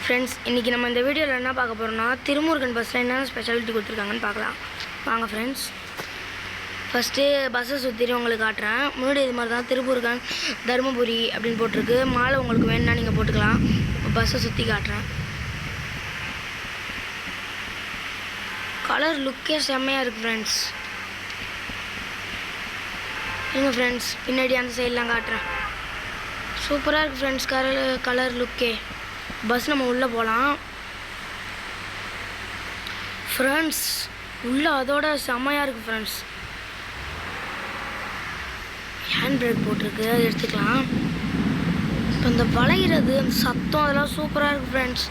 Friends, இன்றைக்கி நம்ம இந்த வீடியோவில் என்ன பார்க்க போகிறோம்னா, திருமுருகன் பஸ்ஸில் என்னென்ன ஸ்பெஷாலிட்டி கொடுத்துருக்காங்கன்னு பார்க்கலாம். வாங்க ஃப்ரெண்ட்ஸ். ஃபஸ்ட்டு பஸ்ஸை சுற்றிட்டு உங்களுக்கு காட்டுறேன். முன்னாடி இது மாதிரி தான் திருமுருகன் தருமபுரி அப்படின்னு போட்டிருக்கு. மாலை உங்களுக்கு வேணும்னா நீங்கள் போட்டுக்கலாம். பஸ்ஸை சுற்றி காட்டுறேன். கலர் லுக்கே செம்மையாக இருக்குது ஃப்ரெண்ட்ஸ். இல்லைங்க ஃப்ரெண்ட்ஸ், பின்னாடி அந்த சைட்லாம் காட்டுறேன். சூப்பராக இருக்குது ஃப்ரெண்ட்ஸ். கலர் லுக்கே. பஸ் நம்ம உள்ளே போகலாம் ஃப்ரெண்ட்ஸ். உள்ளே அதோட செம்மையாக இருக்குது ஃப்ரெண்ட்ஸ். ஹேண்ட் பிரேக் போட்டிருக்கு, அது எடுத்துக்கலாம். இப்போ இந்த வளைகிறது அந்த சத்தம் அதெல்லாம் சூப்பராக இருக்குது ஃப்ரெண்ட்ஸ்.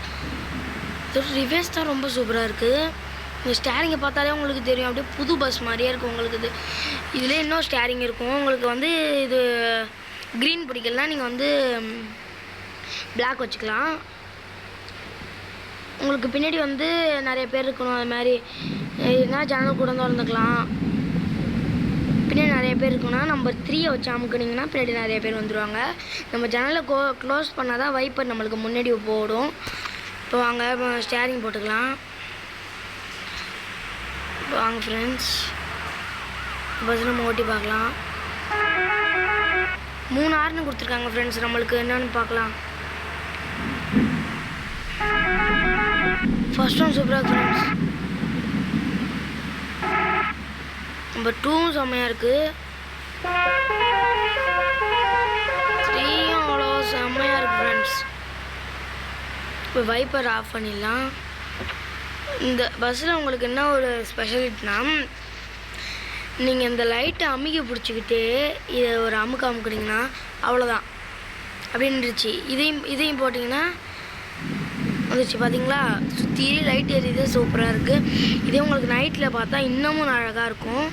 இதோட ரிவேஸ் தான் ரொம்ப சூப்பராக இருக்குது. இந்த ஸ்டேரிங்கை பார்த்தாலே உங்களுக்கு தெரியும், அப்படியே புது பஸ் மாதிரியே இருக்கும் உங்களுக்கு. இதில் இன்னும் ஸ்டேரிங் இருக்கும் உங்களுக்கு. இது க்ரீன் பிடிக்கலாம், நீங்கள் பிளாக் வச்சுக்கலாம். உங்களுக்கு பின்னாடி நிறைய பேர் இருக்கணும். அது மாதிரி என்ன ஜன்னல் கூட திறந்துக்கலாம். பின்னாடி நிறைய பேர் இருக்குன்னா நம்பர் 3 வச்சு அமுக்குனிங்கன்னா பின்னாடி நிறைய பேர் வந்துடுவாங்க. நம்ம ஜன்னலை க்ளோஸ் பண்ணால் தான் வைப்பர் நம்மளுக்கு முன்னாடி போடும். இப்போ வாங்க ஸ்டேரிங் போட்டுக்கலாம். இப்போ வாங்க ஃப்ரெண்ட்ஸ், பஸ் நம்ம ஓட்டி பார்க்கலாம். 3 ஹார்னு கொடுத்துருக்காங்க ஃப்ரெண்ட்ஸ். நம்மளுக்கு என்னென்னு பார்க்கலாம். ஃபர்ஸ்ட் ஒன் சூப்பராக இருக்குது ஃப்ரெண்ட்ஸ். நம்பர் 2 செம்மையாக இருக்குது. 3யும் அவ்வளோ செம்மையாக இருக்குது ஃப்ரெண்ட்ஸ். இப்போ வைப்பர் ஆஃப் பண்ணிடலாம். இந்த பஸ்ஸில் உங்களுக்கு என்ன ஒரு ஸ்பெஷலிட்டினா, நீங்கள் இந்த லைட்டை அமுக்கி பிடிச்சிக்கிட்டு இதை ஒரு அமுக்குனிங்கன்னா அவ்வளோதான் அப்படின்னுருச்சு. இதையும் போட்டிங்கன்னா வந்துச்சு. பார்த்தீங்களா, சுற்றி லைட் எரியுது, சூப்பராக இருக்குது. இதே உங்களுக்கு நைட்டில் பார்த்தா இன்னமும் அழகாக இருக்கும்.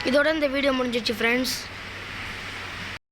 இதோட இந்த வீடியோ முடிஞ்சிடுச்சு ஃப்ரெண்ட்ஸ்.